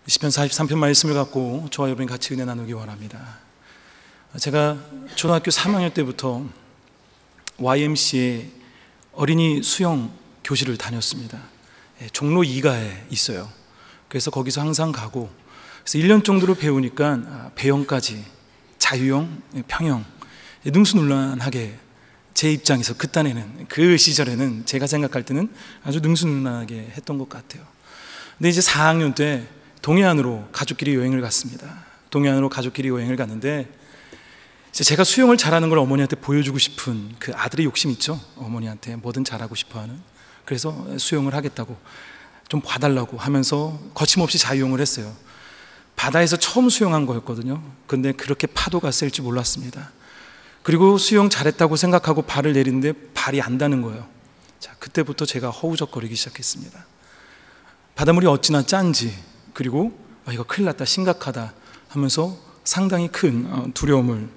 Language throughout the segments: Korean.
시편 43편 말씀을 갖고 저와 여러분이 같이 은혜 나누기 원합니다. 제가 초등학교 3학년 때부터 YMCA 어린이 수영 교실을 다녔습니다. 종로 2가에 있어요. 그래서 거기서 항상 가고, 그래서 1년 정도로 배우니까 배영까지 자유형, 평영, 능수능란하게 제 입장에서 그 시절에는 제가 생각할 때는 아주 능수능란하게 했던 것 같아요. 근데 이제 4학년 때 동해안으로 가족끼리 여행을 갔습니다. 동해안으로 가족끼리 여행을 갔는데 제가 수영을 잘하는 걸 어머니한테 보여주고 싶은 그 아들의 욕심 있죠. 어머니한테 뭐든 잘하고 싶어하는. 그래서 수영을 하겠다고 좀 봐달라고 하면서 거침없이 자유형을 했어요. 바다에서 처음 수영한 거였거든요. 근데 그렇게 파도가 셀 줄 몰랐습니다. 그리고 수영 잘했다고 생각하고 발을 내리는데 발이 안 닿는 거예요. 자, 그때부터 제가 허우적거리기 시작했습니다. 바닷물이 어찌나 짠지, 그리고 이거 큰일 났다, 심각하다 하면서 상당히 큰 두려움을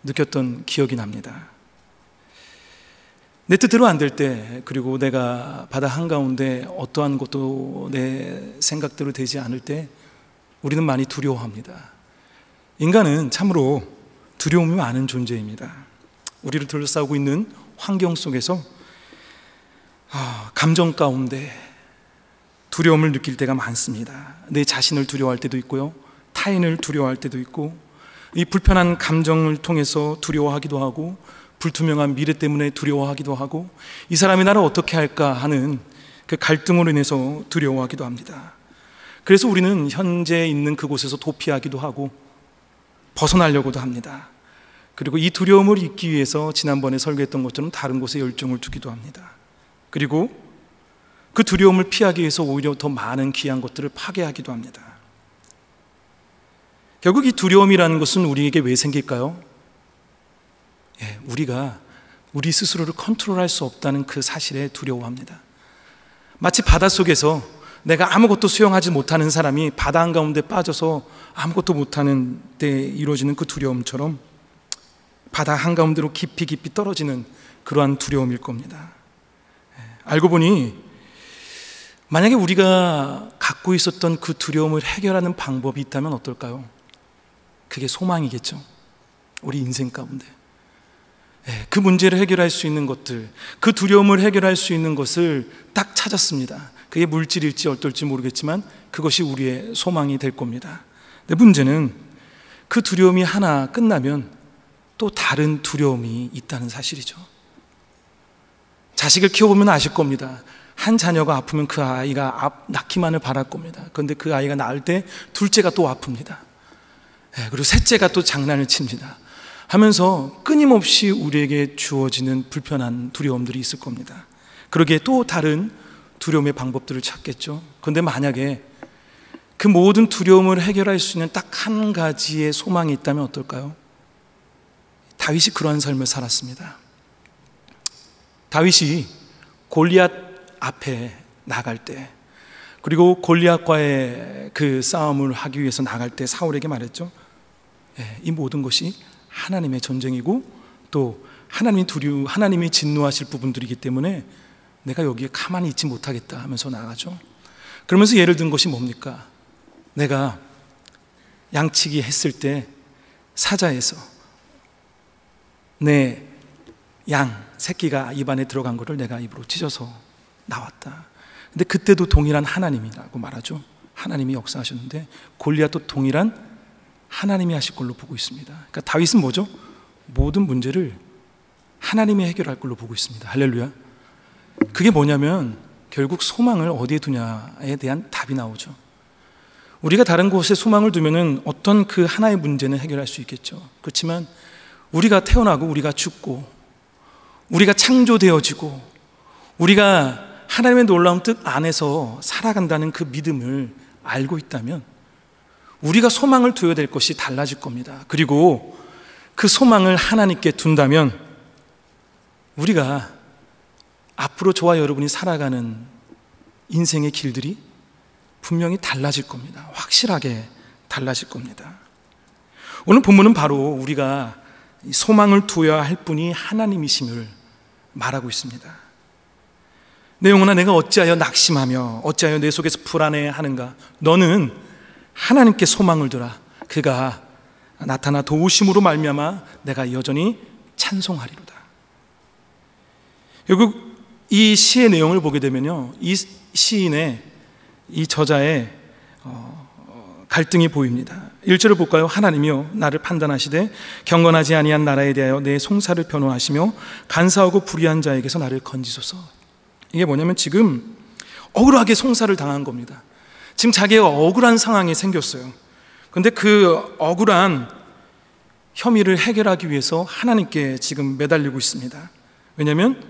느꼈던 기억이 납니다. 내 뜻대로 안 될 때, 그리고 내가 바다 한가운데 어떠한 것도 내 생각대로 되지 않을 때 우리는 많이 두려워합니다. 인간은 참으로 두려움이 많은 존재입니다. 우리를 둘러싸고 있는 환경 속에서 감정 가운데 두려움을 느낄 때가 많습니다. 내 자신을 두려워할 때도 있고요, 타인을 두려워할 때도 있고, 이 불편한 감정을 통해서 두려워하기도 하고, 불투명한 미래 때문에 두려워하기도 하고, 이 사람이 나를 어떻게 할까 하는 그 갈등으로 인해서 두려워하기도 합니다. 그래서 우리는 현재 있는 그곳에서 도피하기도 하고 벗어나려고도 합니다. 그리고 이 두려움을 잊기 위해서 지난번에 설교했던 것처럼 다른 곳에 열정을 두기도 합니다. 그리고 그 두려움을 피하기 위해서 오히려 더 많은 귀한 것들을 파괴하기도 합니다. 결국 이 두려움이라는 것은 우리에게 왜 생길까요? 우리가 우리 스스로를 컨트롤할 수 없다는 그 사실에 두려워합니다. 마치 바닷속에서 내가 아무것도 수영하지 못하는 사람이 바다 한가운데 빠져서 아무것도 못하는 때 이루어지는 그 두려움처럼 바다 한가운데로 깊이 떨어지는 그러한 두려움일 겁니다. 알고 보니 만약에 우리가 갖고 있었던 그 두려움을 해결하는 방법이 있다면 어떨까요? 그게 소망이겠죠. 우리 인생 가운데 그 문제를 해결할 수 있는 것들, 그 두려움을 해결할 수 있는 것을 딱 찾았습니다. 그게 물질일지 어떨지 모르겠지만 그것이 우리의 소망이 될 겁니다. 근데 문제는 그 두려움이 하나 끝나면 또 다른 두려움이 있다는 사실이죠. 자식을 키워보면 아실 겁니다. 한 자녀가 아프면 그 아이가 낳기만을 바랄 겁니다. 그런데 그 아이가 낳을 때 둘째가 또 아픕니다. 그리고 셋째가 또 장난을 칩니다. 하면서 끊임없이 우리에게 주어지는 불편한 두려움들이 있을 겁니다. 그러기에 또 다른 두려움의 방법들을 찾겠죠. 그런데 만약에 그 모든 두려움을 해결할 수 있는 딱 한 가지의 소망이 있다면 어떨까요? 다윗이 그러한 삶을 살았습니다. 다윗이 골리앗 앞에 나갈 때, 그리고 골리앗과의 그 싸움을 하기 위해서 나갈 때 사울에게 말했죠. 이 모든 것이 하나님의 전쟁이고 또 하나님이 진노하실 부분들이기 때문에 내가 여기에 가만히 있지 못하겠다 하면서 나가죠. 그러면서 예를 든 것이 뭡니까? 내가 양치기 했을 때 사자에서 내 양 새끼가 입안에 들어간 것을 내가 입으로 찢어서 나왔다. 근데 그때도 동일한 하나님이라고 말하죠. 하나님이 역사하셨는데 골리앗도 동일한 하나님이 하실 걸로 보고 있습니다. 그러니까 다윗은 뭐죠? 모든 문제를 하나님이 해결할 걸로 보고 있습니다. 할렐루야. 그게 뭐냐면 결국 소망을 어디에 두냐에 대한 답이 나오죠. 우리가 다른 곳에 소망을 두면은 어떤 그 하나의 문제는 해결할 수 있겠죠. 그렇지만 우리가 태어나고 우리가 죽고 우리가 창조되어지고 우리가 하나님의 놀라운 뜻 안에서 살아간다는 그 믿음을 알고 있다면 우리가 소망을 두어야 될 것이 달라질 겁니다. 그리고 그 소망을 하나님께 둔다면 우리가 앞으로 저와 여러분이 살아가는 인생의 길들이 분명히 달라질 겁니다. 확실하게 달라질 겁니다. 오늘 본문은 바로 우리가 소망을 두어야 할 분이 하나님이심을 말하고 있습니다. 내 영혼아, 내가 어찌하여 낙심하며 어찌하여 내 속에서 불안해하는가? 너는 하나님께 소망을 두라. 그가 나타나 도우심으로 말미암아 내가 여전히 찬송하리로다. 결국 이 시의 내용을 보게 되면요, 이 시인의, 이 저자의 갈등이 보입니다. 1절을 볼까요? 하나님이여 나를 판단하시되 경건하지 아니한 나라에 대하여 내 송사를 변호하시며 간사하고 불의한 자에게서 나를 건지소서. 이게 뭐냐면 지금 억울하게 송사를 당한 겁니다. 지금 자기가 억울한 상황이 생겼어요. 그런데 그 억울한 혐의를 해결하기 위해서 하나님께 지금 매달리고 있습니다. 왜냐하면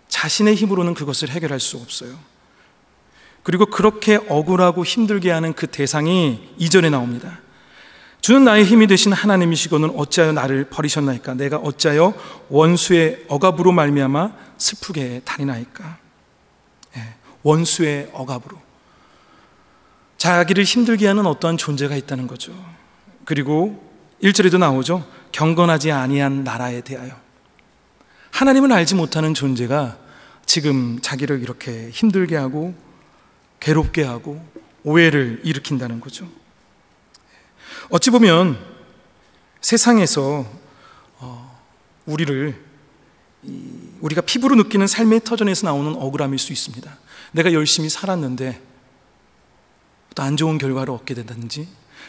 자신의 힘으로는 그것을 해결할 수 없어요. 그리고 그렇게 억울하고 힘들게 하는 그 대상이 2절에 나옵니다. 주는 나의 힘이 되신 하나님이시거늘 어찌하여 나를 버리셨나이까? 내가 어찌하여 원수의 억압으로 말미암아 슬프게 다니나이까? 원수의 억압으로, 자기를 힘들게 하는 어떠한 존재가 있다는 거죠. 그리고 1절에도 나오죠. 경건하지 아니한 나라에 대하여. 하나님을 알지 못하는 존재가 지금 자기를 이렇게 힘들게 하고 괴롭게 하고 오해를 일으킨다는 거죠. 어찌 보면 세상에서 우리가 피부로 느끼는 삶의 터전에서 나오는 억울함일 수 있습니다. 내가 열심히 살았는데 또 안 좋은 결과를 얻게 된다든지,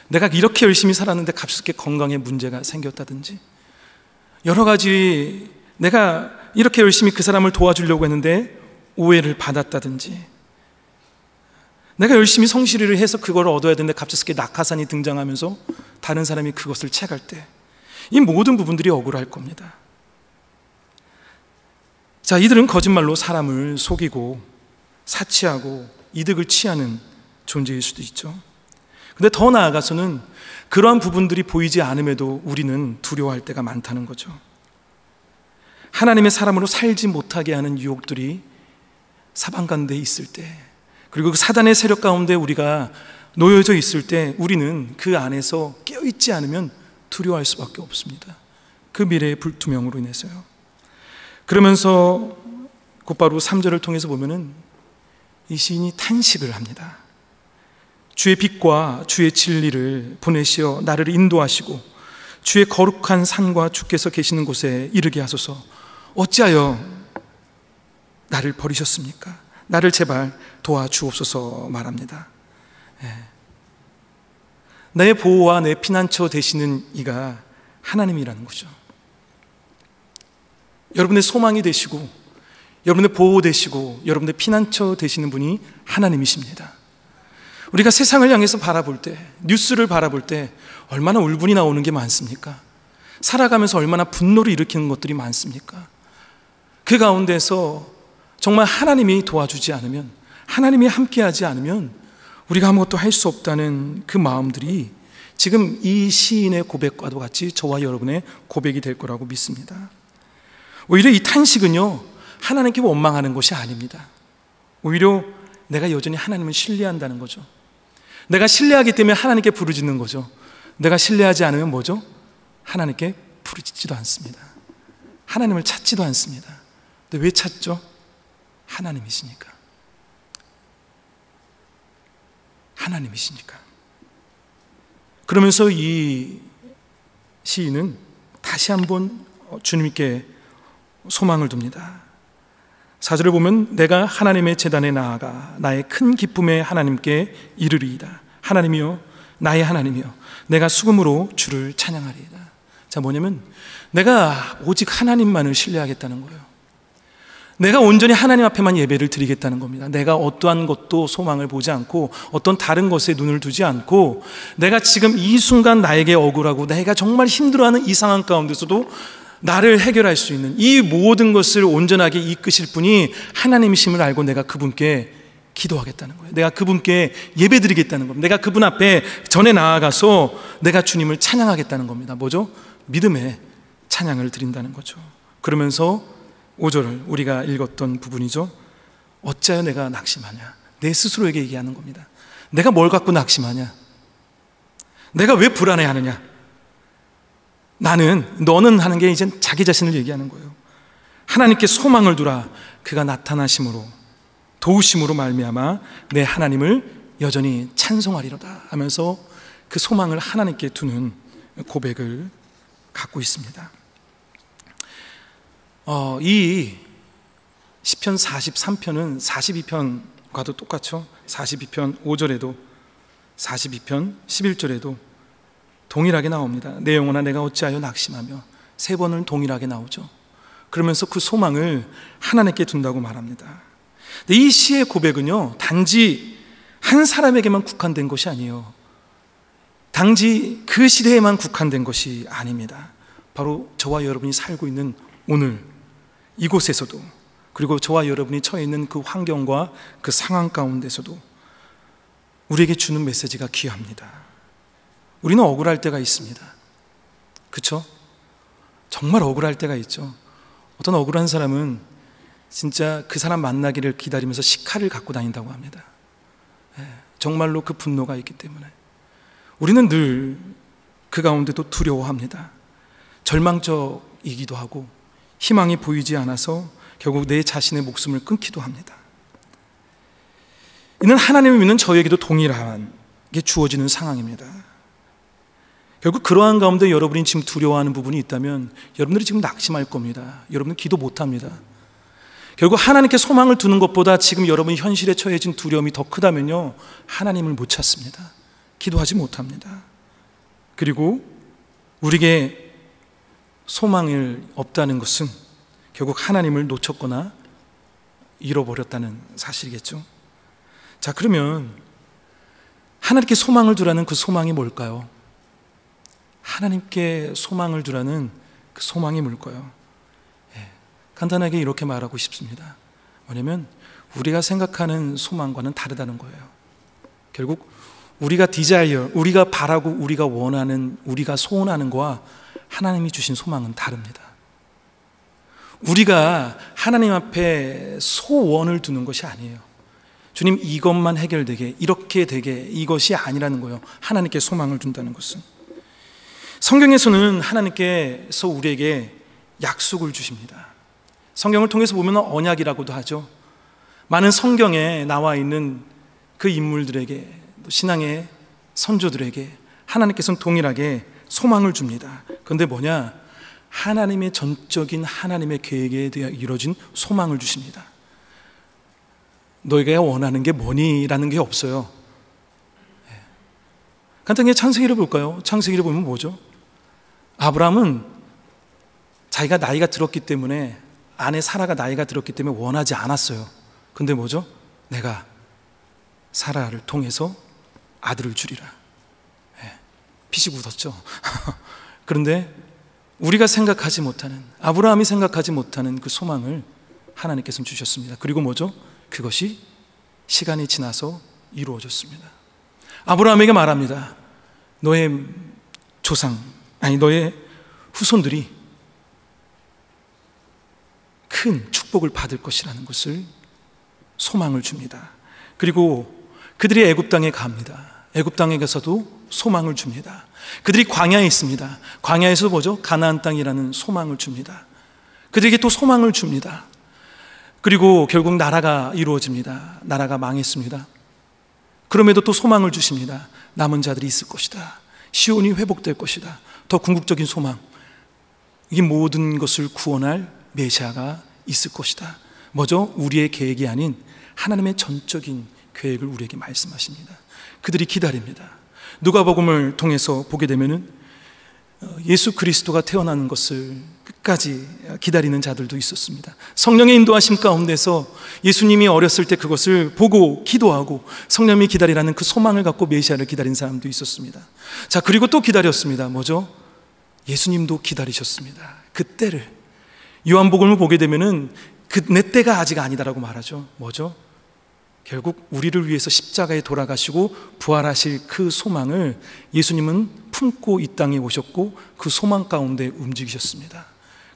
내가 이렇게 열심히 살았는데 갑작스럽게 건강에 문제가 생겼다든지, 여러 가지 내가 이렇게 열심히 그 사람을 도와주려고 했는데 오해를 받았다든지, 내가 열심히 성실히를 해서 그걸 얻어야 되는데 갑작스럽게 낙하산이 등장하면서 다른 사람이 그것을 채갈 때, 이 모든 부분들이 억울할 겁니다. 자, 이들은 거짓말로 사람을 속이고 사치하고 이득을 취하는 존재일 수도 있죠. 근데 더 나아가서는 그러한 부분들이 보이지 않음에도 우리는 두려워할 때가 많다는 거죠. 하나님의 사람으로 살지 못하게 하는 유혹들이 사방 가운데 있을 때, 그리고 그 사단의 세력 가운데 우리가 놓여져 있을 때 우리는 그 안에서 깨어있지 않으면 두려워할 수밖에 없습니다. 그 미래의 불투명으로 인해서요. 그러면서 곧바로 3절을 통해서 보면은 이 시인이 탄식을 합니다. 주의 빛과 주의 진리를 보내시어 나를 인도하시고 주의 거룩한 산과 주께서 계시는 곳에 이르게 하소서. 어찌하여 나를 버리셨습니까? 나를 제발 도와주옵소서 말합니다. 내 보호와 내 피난처 되시는 이가 하나님이라는 거죠. 여러분의 소망이 되시고 여러분의 보호 되시고 여러분의 피난처 되시는 분이 하나님이십니다. 우리가 세상을 향해서 바라볼 때, 뉴스를 바라볼 때 얼마나 울분이 나오는 게 많습니까? 살아가면서 얼마나 분노를 일으키는 것들이 많습니까? 그 가운데서 정말 하나님이 도와주지 않으면, 하나님이 함께하지 않으면 우리가 아무것도 할 수 없다는 그 마음들이 지금 이 시인의 고백과도 같이 저와 여러분의 고백이 될 거라고 믿습니다. 오히려 이 탄식은요, 하나님께 원망하는 것이 아닙니다. 오히려 내가 여전히 하나님을 신뢰한다는 거죠. 내가 신뢰하기 때문에 하나님께 부르짖는 거죠. 내가 신뢰하지 않으면 뭐죠? 하나님께 부르짖지도 않습니다. 하나님을 찾지도 않습니다. 근데 왜 찾죠? 하나님이시니까. 하나님이시니까. 그러면서 이 시인은 다시 한번 주님께 소망을 둡니다. 4절을 보면 내가 하나님의 제단에 나아가 나의 큰 기쁨에 하나님께 이르리이다. 하나님이여, 나의 하나님이여, 내가 수금으로 주를 찬양하리이다. 자, 뭐냐면 내가 오직 하나님만을 신뢰하겠다는 거예요. 내가 온전히 하나님 앞에만 예배를 드리겠다는 겁니다. 내가 어떠한 것도 소망을 보지 않고 어떤 다른 것에 눈을 두지 않고, 내가 지금 이 순간 나에게 억울하고 내가 정말 힘들어하는 이 상황 가운데서도 나를 해결할 수 있는 이 모든 것을 온전하게 이끄실 분이 하나님이심을 알고 내가 그분께 기도하겠다는 거예요. 내가 그분께 예배드리겠다는 겁니다. 내가 그분 앞에 전에 나아가서 내가 주님을 찬양하겠다는 겁니다. 뭐죠? 믿음의 찬양을 드린다는 거죠. 그러면서 5절을 우리가 읽었던 부분이죠. 어찌하여 내가 낙심하냐? 내 스스로에게 얘기하는 겁니다. 내가 뭘 갖고 낙심하냐? 내가 왜 불안해하느냐? 너는 하는 게 이제 자기 자신을 얘기하는 거예요. 하나님께 소망을 두라. 그가 나타나심으로 도우심으로 말미암아 내 하나님을 여전히 찬송하리로다 하면서 그 소망을 하나님께 두는 고백을 갖고 있습니다. 이 시편 43편은 42편과도 똑같죠. 42편 5절에도 42편 11절에도 동일하게 나옵니다. 내 영혼아 내가 어찌하여 낙심하며, 3번은 동일하게 나오죠. 그러면서 그 소망을 하나님께 둔다고 말합니다. 근데 이 시의 고백은요, 단지 한 사람에게만 국한된 것이 아니에요. 단지 그 시대에만 국한된 것이 아닙니다. 바로 저와 여러분이 살고 있는 오늘 이곳에서도, 그리고 저와 여러분이 처해 있는 그 환경과 그 상황 가운데서도 우리에게 주는 메시지가 귀합니다. 우리는 억울할 때가 있습니다. 그렇죠? 정말 억울할 때가 있죠. 어떤 억울한 사람은 진짜 그 사람 만나기를 기다리면서 식칼을 갖고 다닌다고 합니다. 정말로 그 분노가 있기 때문에 우리는 늘 그 가운데도 두려워합니다. 절망적이기도 하고 희망이 보이지 않아서 결국 내 자신의 목숨을 끊기도 합니다. 이는 하나님을 믿는 저에게도 동일한 게 주어지는 상황입니다. 결국 그러한 가운데 여러분이 지금 두려워하는 부분이 있다면 여러분들이 지금 낙심할 겁니다. 여러분은 기도 못합니다. 결국 하나님께 소망을 두는 것보다 지금 여러분이 현실에 처해진 두려움이 더 크다면요, 하나님을 못 찾습니다. 기도하지 못합니다. 그리고 우리에게 소망이 없다는 것은 결국 하나님을 놓쳤거나 잃어버렸다는 사실이겠죠. 자, 그러면 하나님께 소망을 두라는 그 소망이 뭘까요? 하나님께 소망을 두라는 그 소망이 뭘까요? 간단하게 이렇게 말하고 싶습니다. 뭐냐면 우리가 생각하는 소망과는 다르다는 거예요. 결국 우리가 우리가 바라고 우리가 원하는, 우리가 소원하는 거와 하나님이 주신 소망은 다릅니다. 우리가 하나님 앞에 소원을 두는 것이 아니에요. 주님 이것만 해결되게, 이렇게 되게, 이것이 아니라는 거예요. 하나님께 소망을 둔다는 것은. 성경에서는 하나님께서 우리에게 약속을 주십니다. 성경을 통해서 보면 언약이라고도 하죠. 많은 성경에 나와 있는 그 인물들에게, 신앙의 선조들에게 하나님께서는 동일하게 소망을 줍니다. 그런데 뭐냐? 하나님의 전적인 하나님의 계획에 대해 이루어진 소망을 주십니다. 너희가 원하는 게 뭐니? 라는 게 없어요. 간단하게 창세기를 볼까요? 창세기를 보면 뭐죠? 아브라함은 자기가 나이가 들었기 때문에, 아내 사라가 나이가 들었기 때문에 원하지 않았어요. 근데 뭐죠? 내가 사라를 통해서 아들을 주리라. 피식 웃었죠. 그런데 우리가 생각하지 못하는, 아브라함이 생각하지 못하는 그 소망을 하나님께서는 주셨습니다. 그리고 뭐죠? 그것이 시간이 지나서 이루어졌습니다. 아브라함에게 말합니다. 너의 너의 후손들이 큰 축복을 받을 것이라는 것을 소망을 줍니다. 그리고 그들이 애굽 땅에 갑니다. 애굽 땅에 가서도 소망을 줍니다. 그들이 광야에 있습니다. 광야에서도 뭐죠? 가나안 땅이라는 소망을 줍니다. 그들에게 또 소망을 줍니다. 그리고 결국 나라가 이루어집니다. 나라가 망했습니다. 그럼에도 또 소망을 주십니다. 남은 자들이 있을 것이다. 시온이 회복될 것이다. 더 궁극적인 소망, 이 모든 것을 구원할 메시아가 있을 것이다. 뭐죠? 우리의 계획이 아닌 하나님의 전적인 계획을 우리에게 말씀하십니다. 그들이 기다립니다. 누가복음을 통해서 보게 되면은 예수 그리스도가 태어나는 것을 끝까지 기다리는 자들도 있었습니다. 성령의 인도하심 가운데서 예수님이 어렸을 때 그것을 보고 기도하고 성령이 기다리라는 그 소망을 갖고 메시아를 기다린 사람도 있었습니다. 자, 그리고 또 기다렸습니다. 뭐죠? 예수님도 기다리셨습니다. 그 때를. 요한복음을 보게 되면은 내 때가 아직 아니다라고 말하죠. 뭐죠? 결국 우리를 위해서 십자가에 돌아가시고 부활하실 그 소망을 예수님은 품고 이 땅에 오셨고 그 소망 가운데 움직이셨습니다.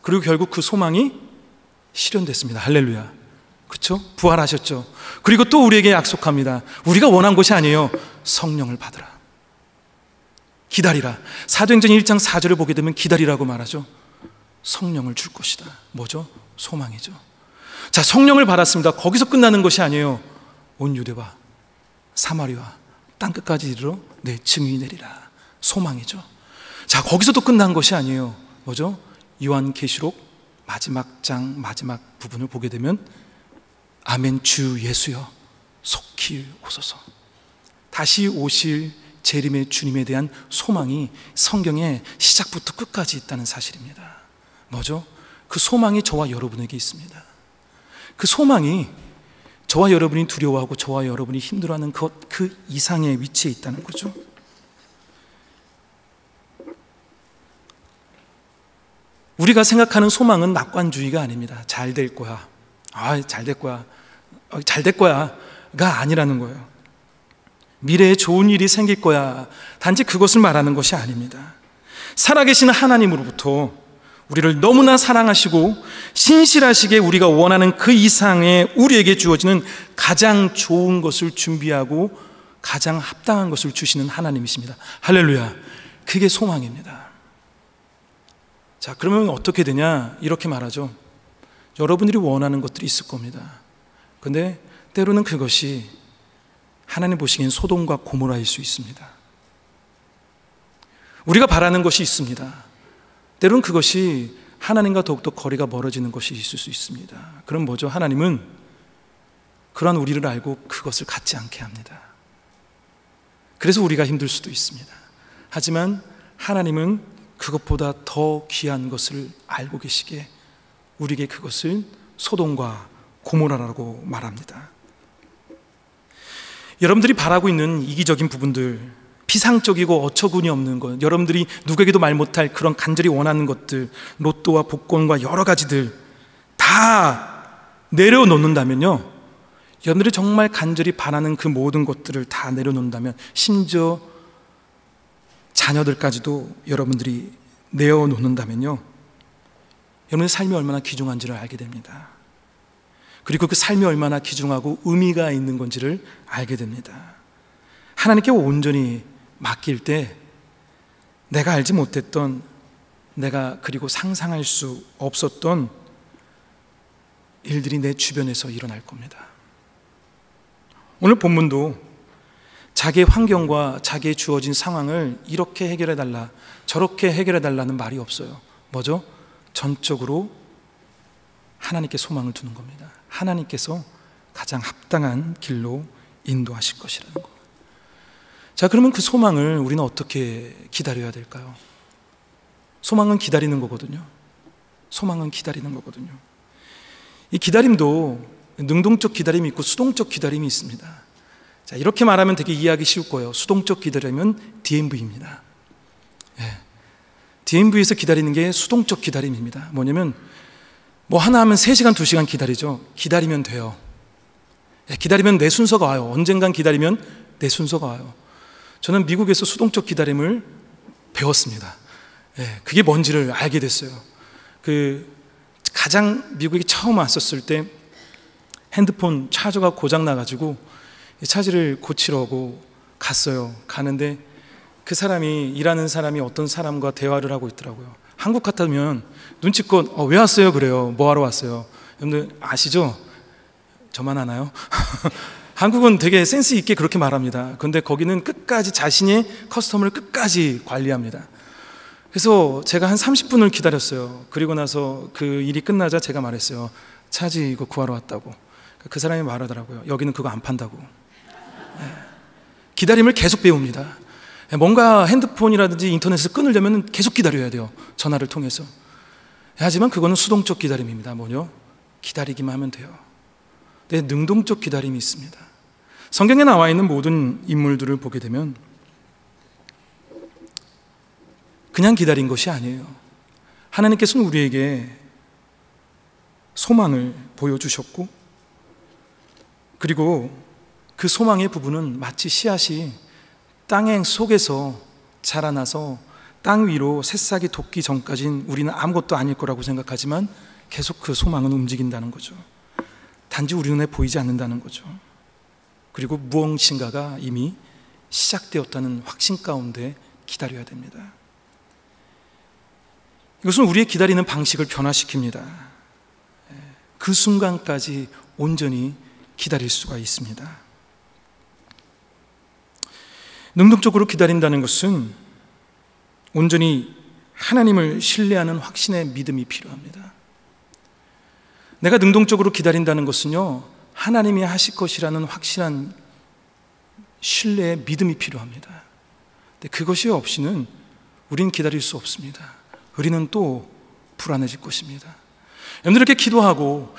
그리고 결국 그 소망이 실현됐습니다. 할렐루야. 그렇죠? 부활하셨죠. 그리고 또 우리에게 약속합니다. 우리가 원한 것이 아니에요. 성령을 받으라. 기다리라. 사도행전 1장 4절을 보게 되면 기다리라고 말하죠. 성령을 줄 것이다. 뭐죠? 소망이죠. 자, 성령을 받았습니다. 거기서 끝나는 것이 아니에요. 온 유대와 사마리아 땅끝까지 이르러 내 증인이 되리라. 소망이죠. 자, 거기서도 끝난 것이 아니에요. 뭐죠? 요한계시록 마지막 장 마지막 부분을 보게 되면 아멘 주 예수여 속히 오소서. 다시 오실 재림의 주님에 대한 소망이 성경에 시작부터 끝까지 있다는 사실입니다. 뭐죠? 그 소망이 저와 여러분에게 있습니다. 그 소망이 저와 여러분이 두려워하고 저와 여러분이 힘들어하는 그 이상의 위치에 있다는 거죠. 우리가 생각하는 소망은 낙관주의가 아닙니다. 잘 될 거야. 잘 될 거야. 잘 될 거야가 아니라는 거예요. 미래에 좋은 일이 생길 거야. 단지 그것을 말하는 것이 아닙니다. 살아계신 하나님으로부터 우리를 너무나 사랑하시고 신실하시게 우리가 원하는 그 이상의 우리에게 주어지는 가장 좋은 것을 준비하고 가장 합당한 것을 주시는 하나님이십니다. 할렐루야. 그게 소망입니다. 자, 그러면 어떻게 되냐? 이렇게 말하죠. 여러분들이 원하는 것들이 있을 겁니다. 근데 때로는 그것이 하나님 보시기엔 소돔과 고모라일 수 있습니다. 우리가 바라는 것이 있습니다. 때로는 그것이 하나님과 더욱더 거리가 멀어지는 것이 있을 수 있습니다. 그럼 뭐죠? 하나님은 그러한 우리를 알고 그것을 갖지 않게 합니다. 그래서 우리가 힘들 수도 있습니다. 하지만 하나님은 그것보다 더 귀한 것을 알고 계시기에 우리에게 그것을 소돔과 고모라라고 말합니다. 여러분들이 바라고 있는 이기적인 부분들, 비상적이고 어처구니 없는 것, 여러분들이 누구에게도 말 못할 그런 간절히 원하는 것들, 로또와 복권과 여러 가지들 다 내려놓는다면요, 여러분들이 정말 간절히 바라는 그 모든 것들을 다 내려놓는다면, 심지어 자녀들까지도 여러분들이 내어놓는다면요, 여러분의 삶이 얼마나 귀중한지를 알게 됩니다. 그리고 그 삶이 얼마나 귀중하고 의미가 있는 건지를 알게 됩니다. 하나님께 온전히 맡길 때 내가 알지 못했던, 내가 그리고 상상할 수 없었던 일들이 내 주변에서 일어날 겁니다. 오늘 본문도 자기의 환경과 자기의 주어진 상황을 이렇게 해결해달라, 저렇게 해결해달라는 말이 없어요. 뭐죠? 전적으로 하나님께 소망을 두는 겁니다. 하나님께서 가장 합당한 길로 인도하실 것이라는 것. 자, 그러면 그 소망을 우리는 어떻게 기다려야 될까요? 소망은 기다리는 거거든요. 소망은 기다리는 거거든요. 이 기다림도 능동적 기다림이 있고 수동적 기다림이 있습니다. 자, 이렇게 말하면 되게 이해하기 쉬울 거예요. 수동적 기다림은 DMV입니다. DMV에서 기다리는 게 수동적 기다림입니다. 뭐냐면 뭐 하나 하면 3시간, 2시간 기다리죠. 기다리면 돼요. 기다리면 내 순서가 와요. 언젠간 기다리면 내 순서가 와요. 저는 미국에서 수동적 기다림을 배웠습니다. 그게 뭔지를 알게 됐어요. 가장 미국에 처음 왔었을 때 핸드폰 차저가 고장 나가지고 차지를 고치려고 갔어요. 가는데 그 사람이, 일하는 사람이 어떤 사람과 대화를 하고 있더라고요. 한국 같으면 눈치껏 왜 왔어요? 그래요. 뭐 하러 왔어요? 여러분들 아시죠? 저만 아나요? 한국은 되게 센스 있게 그렇게 말합니다. 그런데 거기는 끝까지 자신의 커스터머를 끝까지 관리합니다. 그래서 제가 한 30분을 기다렸어요. 그리고 나서 그 일이 끝나자 제가 말했어요. 차지 이거 구하러 왔다고. 그 사람이 말하더라고요. 여기는 그거 안 판다고. 기다림을 계속 배웁니다. 뭔가 핸드폰이라든지 인터넷을 끊으려면 계속 기다려야 돼요. 전화를 통해서. 하지만 그거는 수동적 기다림입니다. 뭐요? 기다리기만 하면 돼요. 근데 능동적 기다림이 있습니다. 성경에 나와 있는 모든 인물들을 보게 되면 그냥 기다린 것이 아니에요. 하나님께서는 우리에게 소망을 보여주셨고, 그리고 그 소망의 부분은 마치 씨앗이 땅의 속에서 자라나서 땅 위로 새싹이 돋기 전까지는 우리는 아무것도 아닐 거라고 생각하지만 계속 그 소망은 움직인다는 거죠. 단지 우리 눈에 보이지 않는다는 거죠. 그리고 무엇인가가 이미 시작되었다는 확신 가운데 기다려야 됩니다. 이것은 우리의 기다리는 방식을 변화시킵니다. 그 순간까지 온전히 기다릴 수가 있습니다. 능동적으로 기다린다는 것은 온전히 하나님을 신뢰하는 확신의 믿음이 필요합니다. 내가 능동적으로 기다린다는 것은요, 하나님이 하실 것이라는 확실한 신뢰의 믿음이 필요합니다. 근데 그것이 없이는 우린 기다릴 수 없습니다. 우리는 또 불안해질 것입니다. 여러분들 이렇게 기도하고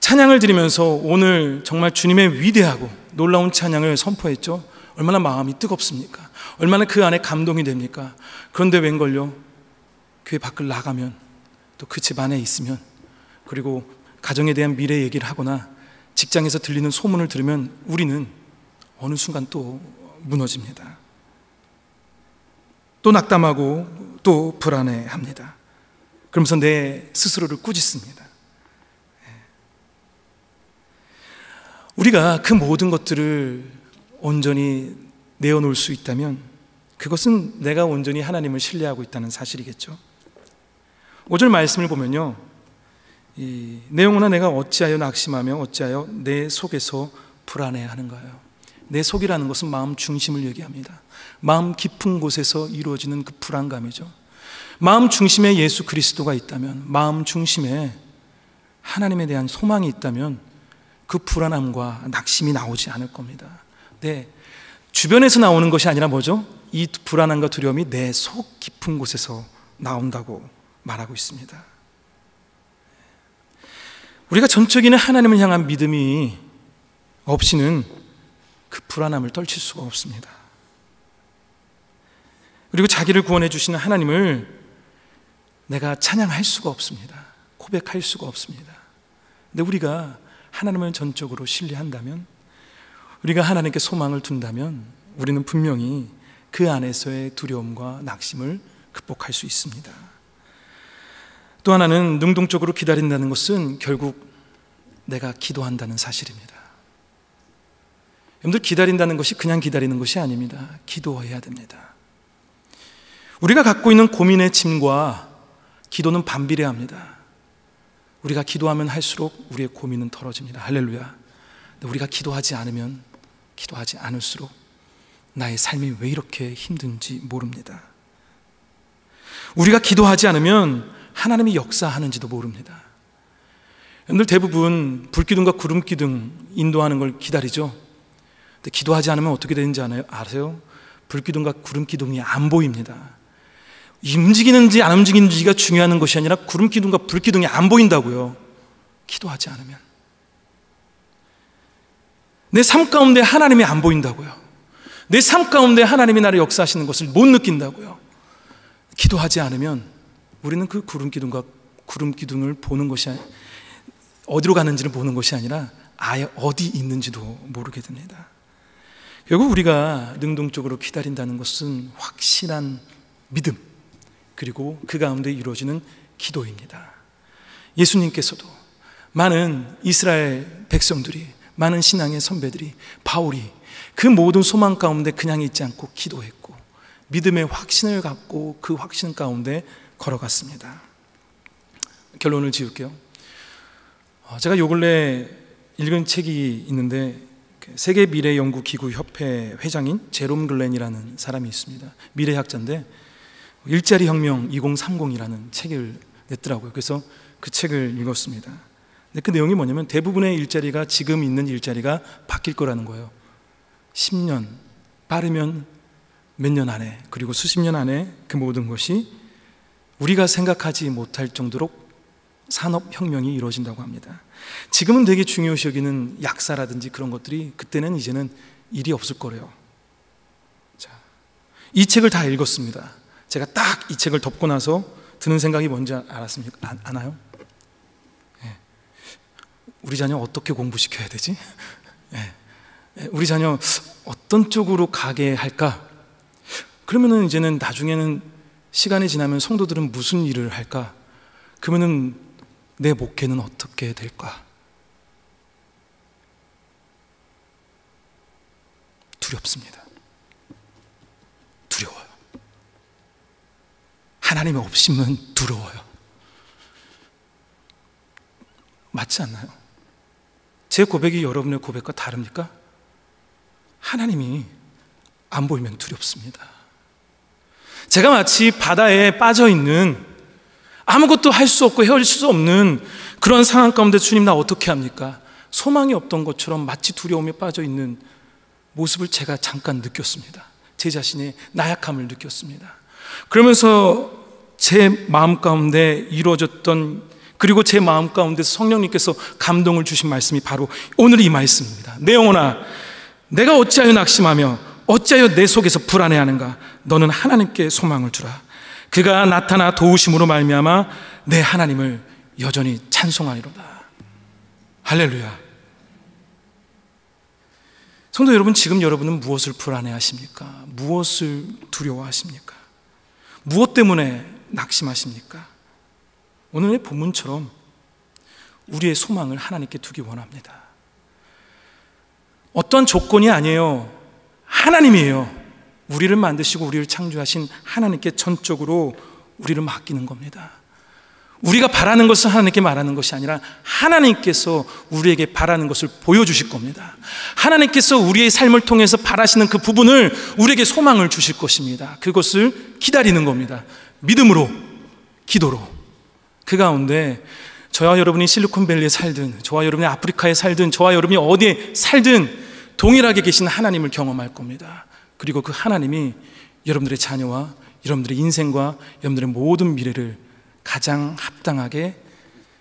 찬양을 드리면서 오늘 정말 주님의 위대하고 놀라운 찬양을 선포했죠. 얼마나 마음이 뜨겁습니까? 얼마나 그 안에 감동이 됩니까? 그런데 웬걸요, 교회 밖을 나가면, 또 그 집 안에 있으면, 그리고 가정에 대한 미래 얘기를 하거나 직장에서 들리는 소문을 들으면 우리는 어느 순간 또 무너집니다. 또 낙담하고 또 불안해합니다. 그러면서 내 스스로를 꾸짖습니다. 우리가 그 모든 것들을 온전히 내어놓을 수 있다면 그것은 내가 온전히 하나님을 신뢰하고 있다는 사실이겠죠. 5절 말씀을 보면요, 내 영혼아 내가 어찌하여 낙심하며 어찌하여 내 속에서 불안해하는가요? 내 속이라는 것은 마음 중심을 얘기합니다. 마음 깊은 곳에서 이루어지는 그 불안감이죠. 마음 중심에 예수 그리스도가 있다면, 마음 중심에 하나님에 대한 소망이 있다면 그 불안함과 낙심이 나오지 않을 겁니다. 네, 주변에서 나오는 것이 아니라 뭐죠? 이 불안함과 두려움이 내 속 깊은 곳에서 나온다고 말하고 있습니다. 우리가 전적인 하나님을 향한 믿음이 없이는 그 불안함을 떨칠 수가 없습니다. 그리고 자기를 구원해 주시는 하나님을 내가 찬양할 수가 없습니다. 고백할 수가 없습니다. 근데 우리가 하나님을 전적으로 신뢰한다면, 우리가 하나님께 소망을 둔다면 우리는 분명히 그 안에서의 두려움과 낙심을 극복할 수 있습니다. 또 하나는 능동적으로 기다린다는 것은 결국 내가 기도한다는 사실입니다. 여러분들, 기다린다는 것이 그냥 기다리는 것이 아닙니다. 기도해야 됩니다. 우리가 갖고 있는 고민의 짐과 기도는 반비례합니다. 우리가 기도하면 할수록 우리의 고민은 덜어집니다. 할렐루야. 근데 우리가 기도하지 않으면, 기도하지 않을수록 나의 삶이 왜 이렇게 힘든지 모릅니다. 우리가 기도하지 않으면 하나님이 역사하는지도 모릅니다. 여러분들, 대부분 불기둥과 구름기둥 인도하는 걸 기다리죠. 근데 기도하지 않으면 어떻게 되는지 아세요? 불기둥과 구름기둥이 안 보입니다. 움직이는지 안 움직이는지가 중요한 것이 아니라 구름기둥과 불기둥이 안 보인다고요. 기도하지 않으면 내 삶 가운데 하나님이 안 보인다고요. 내 삶 가운데 하나님이 나를 역사하시는 것을 못 느낀다고요. 기도하지 않으면 우리는 그 구름기둥과 구름기둥을 보는 것이, 어디로 가는지를 보는 것이 아니라 아예 어디 있는지도 모르게 됩니다. 결국 우리가 능동적으로 기다린다는 것은 확실한 믿음, 그리고 그 가운데 이루어지는 기도입니다. 예수님께서도 많은 이스라엘 백성들이, 많은 신앙의 선배들이, 바울이 그 모든 소망 가운데 그냥 있지 않고 기도했고 믿음의 확신을 갖고 그 확신 가운데 걸어갔습니다. 결론을 지을게요. 제가 요 근래 읽은 책이 있는데, 세계 미래연구기구협회 회장인 제롬 글렌이라는 사람이 있습니다. 미래학자인데 일자리 혁명 2030이라는 책을 냈더라고요. 그래서 그 책을 읽었습니다. 근데 그 내용이 뭐냐면, 대부분의 일자리가, 지금 있는 일자리가 바뀔 거라는 거예요. 10년, 빠르면 몇 년 안에, 그리고 수십 년 안에 그 모든 것이 우리가 생각하지 못할 정도로 산업혁명이 이루어진다고 합니다. 지금은 되게 중요시 여기는 약사라든지 그런 것들이 그때는 이제는 일이 없을 거래요. 자, 이 책을 다 읽었습니다. 제가 딱 이 책을 덮고 나서 드는 생각이 뭔지 알았습니까? 아나요? 네. 우리 자녀 어떻게 공부시켜야 되지? 네. 우리 자녀 어떤 쪽으로 가게 할까? 그러면은 이제는 나중에는 시간이 지나면 성도들은 무슨 일을 할까? 그러면은 내 목회는 어떻게 될까? 두렵습니다. 두려워요. 하나님이 없으면 두려워요. 맞지 않나요? 제 고백이 여러분의 고백과 다릅니까? 하나님이 안 보이면 두렵습니다. 제가 마치 바다에 빠져 있는, 아무것도 할 수 없고 헤어질 수 없는 그런 상황 가운데 주님 나 어떻게 합니까? 소망이 없던 것처럼 마치 두려움에 빠져 있는 모습을 제가 잠깐 느꼈습니다. 제 자신의 나약함을 느꼈습니다. 그러면서 제 마음 가운데 이루어졌던, 그리고 제 마음 가운데 성령님께서 감동을 주신 말씀이 바로 오늘 이 말씀입니다. 내 영혼아, 내가 어찌하여 낙심하며 어찌하여 내 속에서 불안해하는가? 너는 하나님께 소망을 주라. 그가 나타나 도우심으로 말미암아 내 하나님을 여전히 찬송하리로다. 할렐루야. 성도 여러분, 지금 여러분은 무엇을 불안해하십니까? 무엇을 두려워하십니까? 무엇 때문에 낙심하십니까? 오늘의 본문처럼 우리의 소망을 하나님께 두기 원합니다. 어떤 조건이 아니에요. 하나님이에요. 우리를 만드시고 우리를 창조하신 하나님께 전적으로 우리를 맡기는 겁니다. 우리가 바라는 것을 하나님께 말하는 것이 아니라 하나님께서 우리에게 바라는 것을 보여주실 겁니다. 하나님께서 우리의 삶을 통해서 바라시는 그 부분을 우리에게 소망을 주실 것입니다. 그것을 기다리는 겁니다. 믿음으로, 기도로. 그 가운데 저와 여러분이 실리콘밸리에 살든, 저와 여러분이 아프리카에 살든, 저와 여러분이 어디에 살든 동일하게 계신 하나님을 경험할 겁니다. 그리고 그 하나님이 여러분들의 자녀와 여러분들의 인생과 여러분들의 모든 미래를 가장 합당하게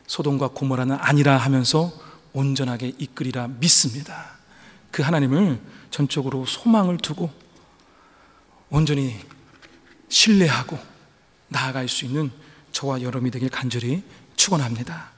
소돔과 고모라는 아니라 하면서 온전하게 이끌이라 믿습니다. 그 하나님을 전적으로 소망을 두고 온전히 신뢰하고 나아갈 수 있는 저와 여러분이 되길 간절히 축원합니다.